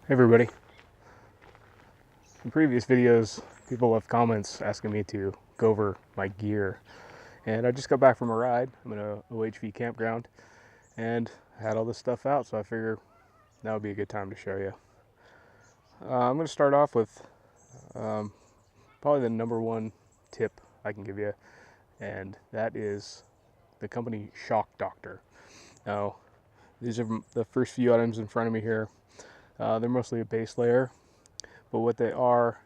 Hey everybody. In previous videos, people left comments asking me to go over my gear. And I just got back from a ride. I'm in a OHV campground and I had all this stuff out, so I figure that would be a good time to show you. I'm going to start off with probably the number one tip I can give you, and that is the company Shock Doctor. Now, these are the first few items in front of me here. They're mostly a base layer, but what they are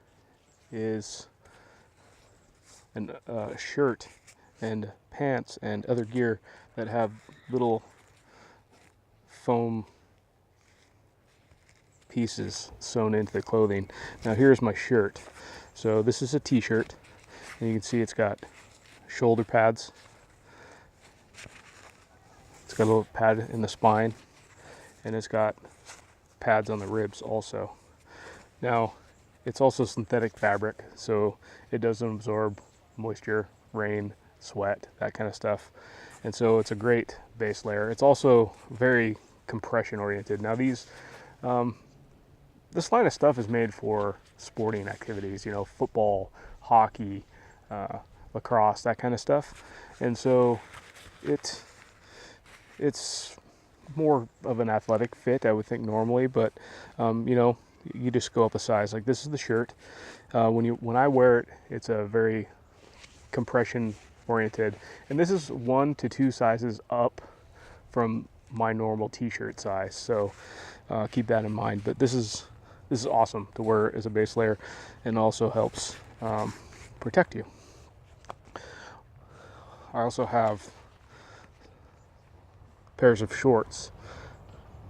is a shirt and pants and other gear that have little foam pieces sewn into the clothing. Now here's my shirt. So this is a t-shirt, and you can see it's got shoulder pads. It's got a little pad in the spine, and it's got pads on the ribs also. Now it's also synthetic fabric, so it doesn't absorb moisture, rain, sweat, that kind of stuff. And so it's a great base layer. It's also very compression oriented. Now this line of stuff is made for sporting activities, you know, football, hockey, lacrosse, that kind of stuff. And so it's more of an athletic fit, I would think, normally, but you know, you just go up a size. Like, this is the shirt. When I wear it, it's a very compression oriented, and this is 1 to 2 sizes up from my normal t-shirt size, so keep that in mind. But this is awesome to wear as a base layer, and also helps protect you. I also have pairs of shorts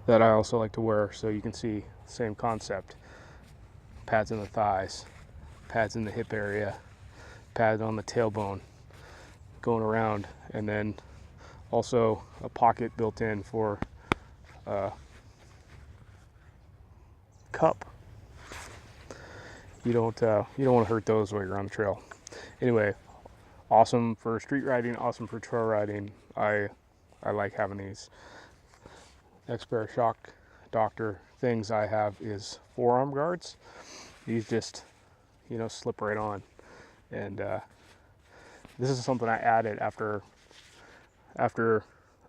that I also like to wear, so you can see the same concept. Pads in the thighs, pads in the hip area, pads on the tailbone going around, and then also a pocket built in for a cup. You don't want to hurt those while you're on the trail. Anyway, awesome for street riding, awesome for trail riding. I like having these. Next pair of Shock Doctor things I have is forearm guards. These just, you know, slip right on. And this is something I added after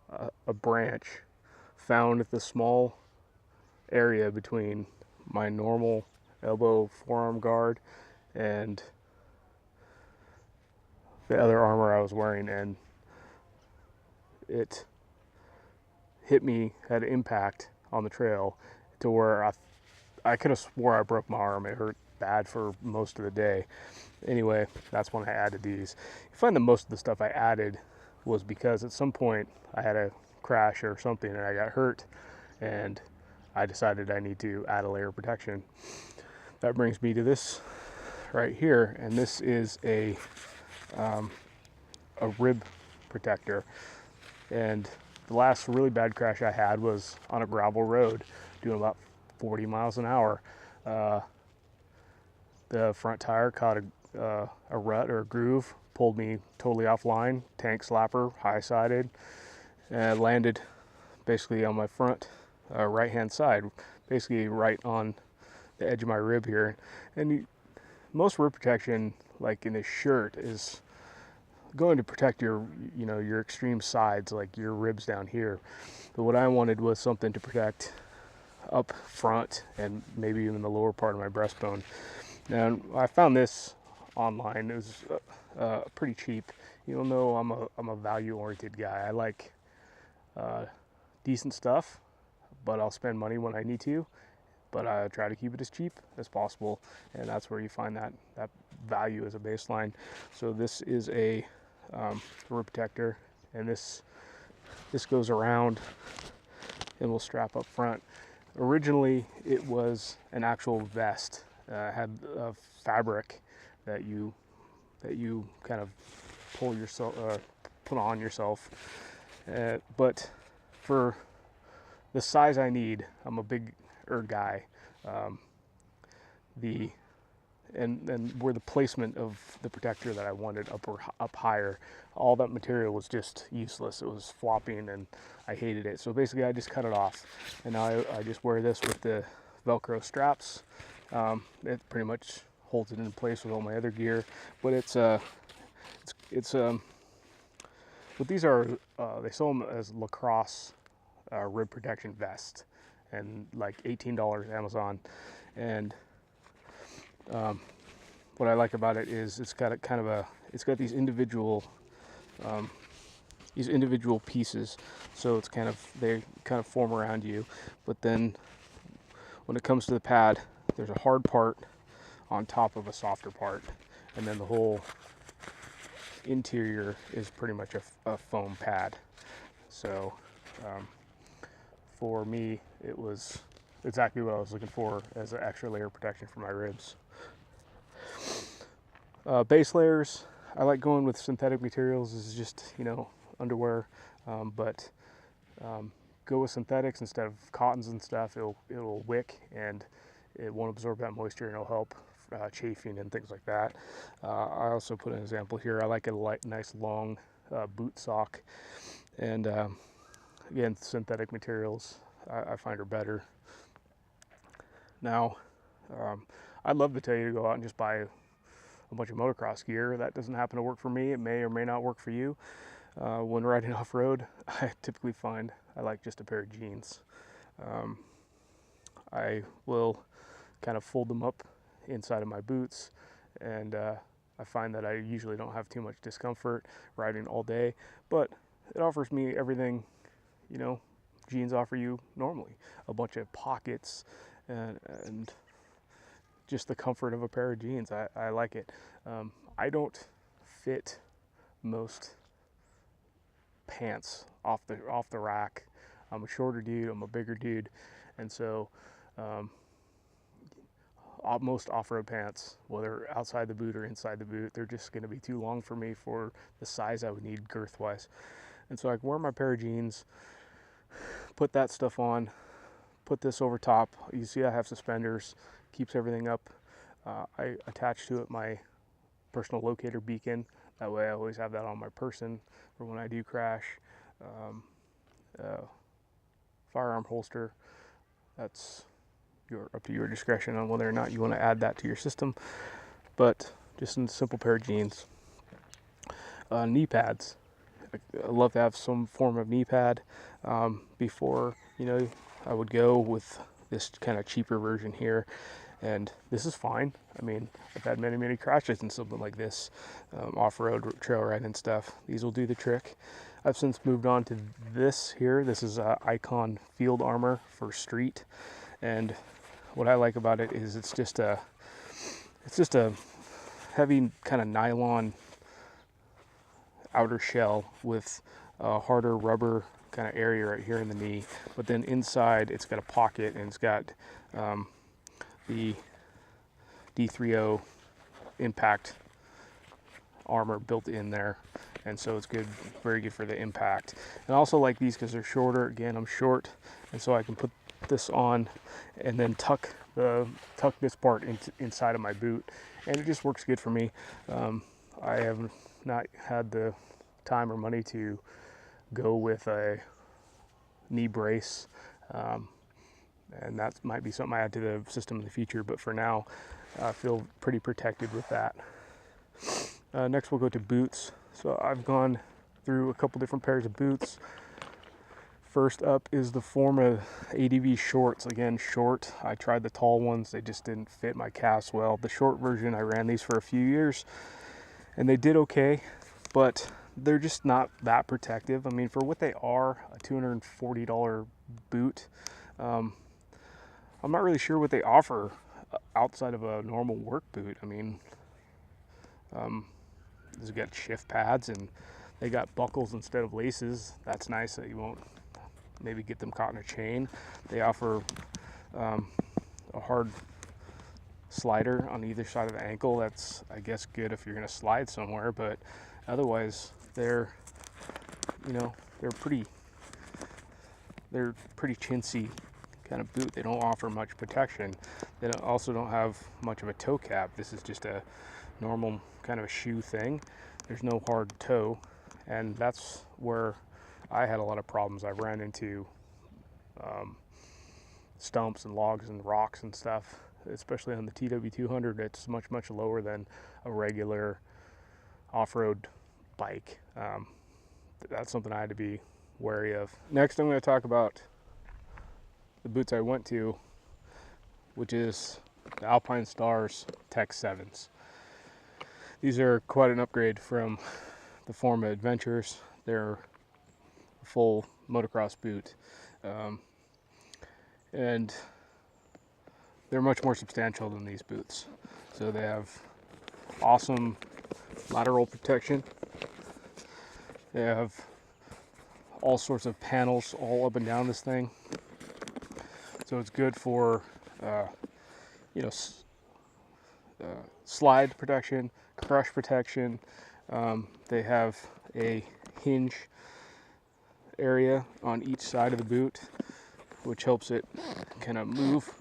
a branch found the small area between my normal elbow forearm guard and the other armor I was wearing, and it hit me at impact on the trail to where I could have swore I broke my arm. It hurt bad for most of the day. Anyway, that's when I added these. You find that most of the stuff I added was because at some point I had a crash or something and I got hurt, and I decided I need to add a layer of protection. That brings me to this right here, and this is a rib protector. And the last really bad crash I had was on a gravel road doing about 40 miles an hour. The front tire caught a rut or a groove, pulled me totally offline, tank slapper, high-sided, and landed basically on my front right hand side, basically right on the edge of my rib here. And most rib protection, like in this shirt, is going to protect your, you know, your extreme sides, like your ribs down here. But what I wanted was something to protect up front and maybe even the lower part of my breastbone. And I found this online. It was pretty cheap. You know, I'm a value-oriented guy. I like decent stuff, but I'll spend money when I need to. But I try to keep it as cheap as possible, and that's where you find that value as a baseline. So this is a rib protector, and this goes around and will strap up front. Originally, it was an actual vest. Had a fabric that you kind of pull yourself, put on yourself. But for the size I need, I'm a bigger guy. And where the placement of the protector that I wanted up higher, all that material was just useless. It was flopping and I hated it. So basically I just cut it off, and now I just wear this with the Velcro straps. It pretty much holds it in place with all my other gear, but what these are, they sell them as lacrosse rib protection vest, and like $18 Amazon. And what I like about it is it's got it's got these individual pieces, so they kind of form around you, but then when it comes to the pad, there's a hard part on top of a softer part, and then the whole interior is pretty much a foam pad. So for me, it was exactly what I was looking for as an extra layer of protection for my ribs. Base layers, I like going with synthetic materials. This is just, underwear, but go with synthetics instead of cottons and stuff. It'll wick and it won't absorb that moisture, and it'll help chafing and things like that. I also put an example here. I like a nice long boot sock, and again, synthetic materials I find are better. Now, I'd love to tell you to go out and just buy a bunch of motocross gear. That doesn't happen to work for me. It may or may not work for you. When riding off-road, I typically find I like just a pair of jeans. I will kind of fold them up inside of my boots, and I find that I usually don't have too much discomfort riding all day, but it offers me everything, jeans offer you normally. A bunch of pockets and just the comfort of a pair of jeans. I like it. I don't fit most pants off the rack. I'm a shorter dude, I'm a bigger dude, and so most off-road pants, whether outside the boot or inside the boot, they're just going to be too long for me for the size I would need girth-wise. And so I can wear my pair of jeans, put that stuff on, put this over top. You see I have suspenders, keeps everything up. I attach to it my personal locator beacon. That way I always have that on my person for when I do crash. Firearm holster, that's up to your discretion on whether or not you want to add that to your system, but just a simple pair of jeans. Knee pads. I love to have some form of knee pad. Before, I would go with this kind of cheaper version here, and this is fine. I mean, I've had many crashes in something like this, off-road, trail ride and stuff. These will do the trick. I've since moved on to this here. This is Icon Field Armor for street, and what I like about it is it's just a heavy kind of nylon outer shell with a harder rubber kind of area right here in the knee, but then inside it's got a pocket, and it's got the D30 impact armor built in there, and so it's good, very good for the impact. And I also like these because they're shorter. Again, I'm short, and so I can put this on and then tuck this part inside of my boot, and it just works good for me. I have not had the time or money to go with a knee brace, and that might be something I add to the system in the future, but for now I feel pretty protected with that. Next we'll go to boots. So I've gone through a couple different pairs of boots. First up is the Forma ADV shorts. Again, short. I tried the tall ones, they just didn't fit my calves well. The short version, I ran these for a few years and they did okay, but they're just not that protective. I mean, for what they are, a $240 boot, I'm not really sure what they offer outside of a normal work boot. I mean, they've got shift pads and they got buckles instead of laces. That's nice that you won't maybe get them caught in a chain. They offer a hard slider on either side of the ankle. That's, I guess, good if you're going to slide somewhere, but otherwise they're pretty chintzy kind of boot. They don't offer much protection. They also don't have much of a toe cap. This is just a normal kind of a shoe thing. There's no hard toe, and that's where I had a lot of problems. I ran into stumps and logs and rocks and stuff, especially on the TW200. It's much lower than a regular off-road bike. That's something I had to be wary of. Next, I'm going to talk about the boots I went to, which is the Alpine Stars Tech 7s. These are quite an upgrade from the Forma Adventures. They're a full motocross boot, and they're much more substantial than these boots. So they have awesome lateral protection. They have all sorts of panels all up and down this thing. So it's good for, slide protection, crush protection. They have a hinge area on each side of the boot, which helps it kind of move.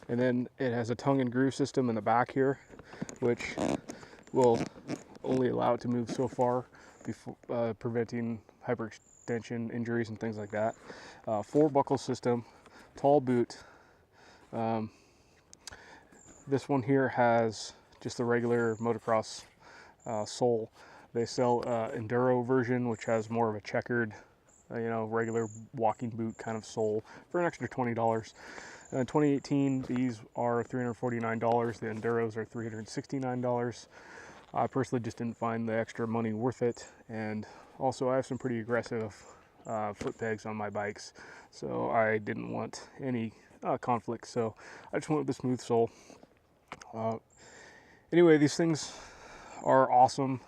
And then it has a tongue and groove system in the back here, which will only allow it to move so far before preventing hyperextension injuries and things like that. 4 buckle system, tall boot. This one here has just the regular motocross sole. They sell enduro version, which has more of a checkered, regular walking boot kind of sole for an extra $20. In 2018, these are $349. The enduros are $369. I personally just didn't find the extra money worth it, and also I have some pretty aggressive foot pegs on my bikes, so I didn't want any conflict, so I just went with the smooth sole. Anyway, these things are awesome,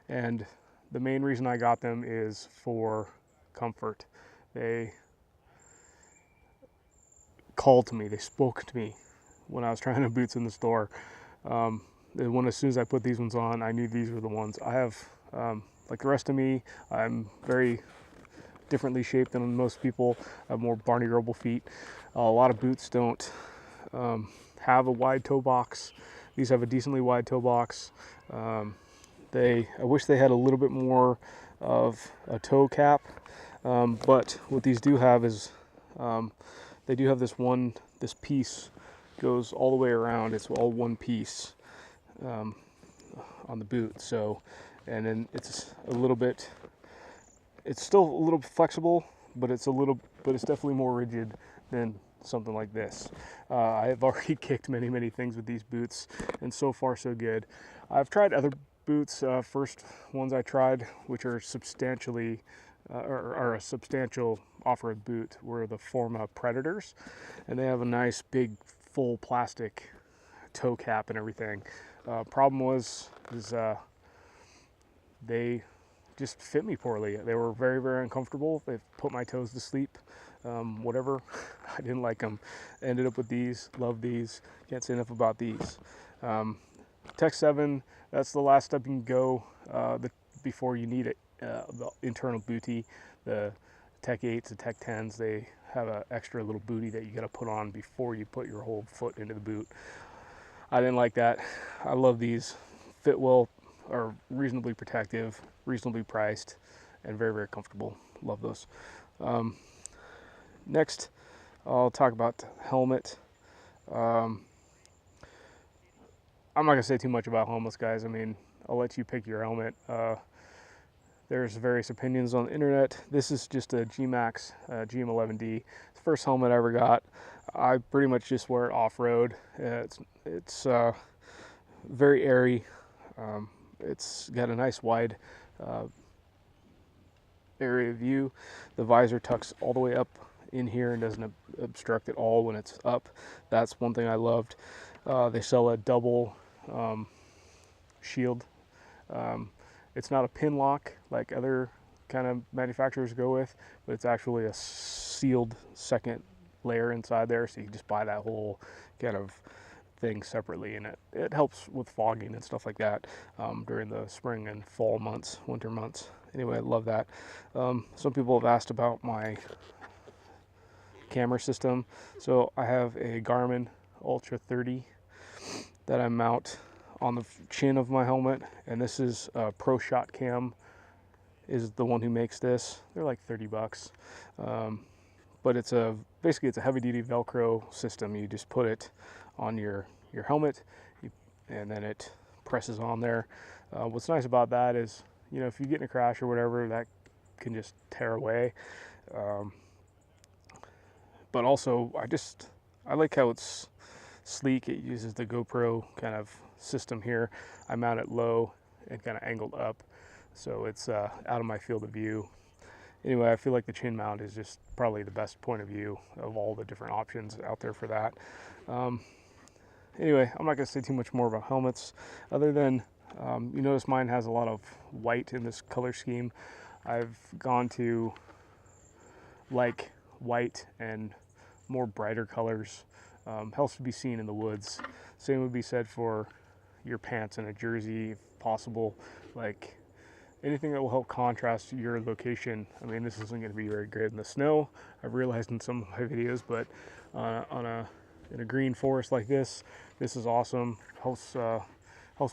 and the main reason I got them is for comfort. They called to me, they spoke to me when I was trying on boots in the store. As soon as I put these ones on, I knew these were the ones. I have, like the rest of me, I'm very differently shaped than most people. I have more Barney Rubble feet. A lot of boots don't have a wide toe box. These have a decently wide toe box. I wish they had a little bit more of a toe cap, but what these do have is they do have this piece goes all the way around. It's all one piece on the boot. So, and then it's still a little flexible, but it's definitely more rigid than something like this. I have already kicked many things with these boots, and so far so good. I've tried other boots. First ones I tried, which are substantially are a substantial off-road boot, were the Forma Predators, and they have a nice big full plastic toe cap and everything. Problem is they just fit me poorly. They were very uncomfortable. They put my toes to sleep. Whatever. I didn't like them. Ended up with these. Love these. Can't say enough about these. Tech 7, that's the last step you can go before you need it. The internal booty. The Tech 8s, the Tech 10s, they have an extra little booty that you got to put on before you put your whole foot into the boot. I didn't like that. I love these. Fit well, are reasonably protective, reasonably priced, and very comfortable. Love those. Next, I'll talk about the helmet. I'm not going to say too much about helmets, guys. I mean, I'll let you pick your helmet. There's various opinions on the internet. This is just a G-Max GM11D. It's the first helmet I ever got. I pretty much just wear it off-road. It's very airy. It's got a nice wide area of view. The visor tucks all the way up in here and doesn't obstruct at all when it's up. That's one thing I loved. They sell a double shield. It's not a pin lock like other kind of manufacturers go with, but it's actually a sealed second layer inside there, so you can just buy that whole kind of thing separately, and it helps with fogging and stuff like that during the spring and fall months, winter months. Anyway, I love that. Some people have asked about my camera system. So I have a Garmin Ultra 30 that I mount on the chin of my helmet, and this is Pro Shot Cam is the one who makes this. They're like 30 bucks. but it's basically it's a heavy-duty Velcro system. You just put it on your helmet, and then it presses on there. What's nice about that is, you know, if you get in a crash or whatever, that can just tear away. But also, I like how it's sleek. It uses the GoPro kind of system here. I mount it low and kind of angled up, so it's out of my field of view. Anyway, I feel like the chin mount is just probably the best point of view of all the different options out there for that. Anyway, I'm not going to say too much more about helmets, other than you notice mine has a lot of white in this color scheme. I've gone to like white and more brighter colors. Helps to be seen in the woods. Same would be said for your pants and a jersey, if possible. Like anything that will help contrast your location. I mean, this isn't going to be very great in the snow, I've realized in some of my videos, but in a green forest like this, this is awesome. Helps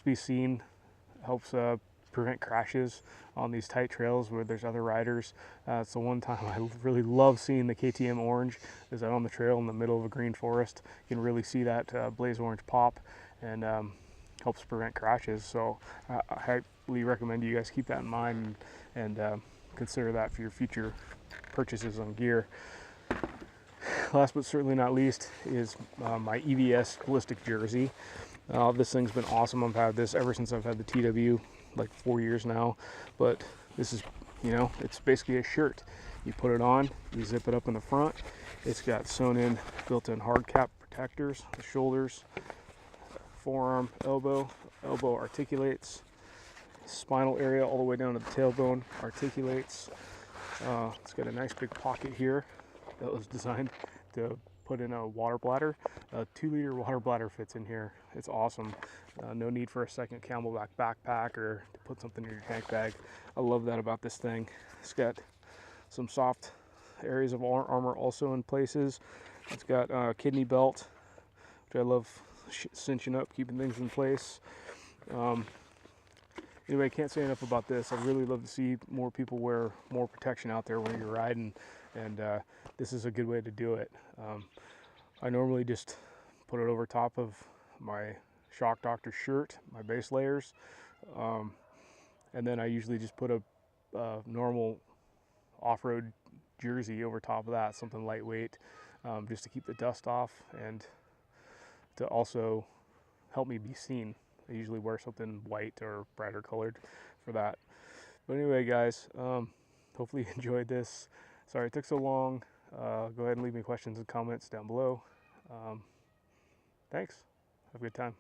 be seen, helps prevent crashes on these tight trails where there's other riders. It's the one time I really love seeing the KTM orange, is that on the trail in the middle of a green forest, you can really see that blaze orange pop, and helps prevent crashes. So I highly recommend you guys keep that in mind, and consider that for your future purchases on gear. Last but certainly not least is my EVS Ballistic Jersey. This thing's been awesome. I've had this ever since I've had the TW, like 4 years now. But this is, you know, it's basically a shirt. You put it on, you zip it up in the front. It's got sewn in, built-in hard cap protectors, the shoulders, forearm, elbow articulates, spinal area all the way down to the tailbone articulates. It's got a nice big pocket here that was designed to put in a water bladder. A 2-liter water bladder fits in here. It's awesome. No need for a second Camelback backpack or to put something in your tank bag. I love that about this thing. It's got some soft areas of armor also in places. It's got a kidney belt, which I love cinching up, keeping things in place. Anyway, I can't say enough about this. I'd really love to see more people wear more protection out there when you're riding, and this is a good way to do it. I normally just put it over top of my Shock Doctor shirt, my base layers, and then I usually just put a normal off-road jersey over top of that, something lightweight, just to keep the dust off and to also help me be seen. I usually wear something white or brighter colored for that. But anyway, guys, hopefully you enjoyed this. Sorry it took so long. Go ahead and leave me questions and comments down below. Thanks. Have a good time.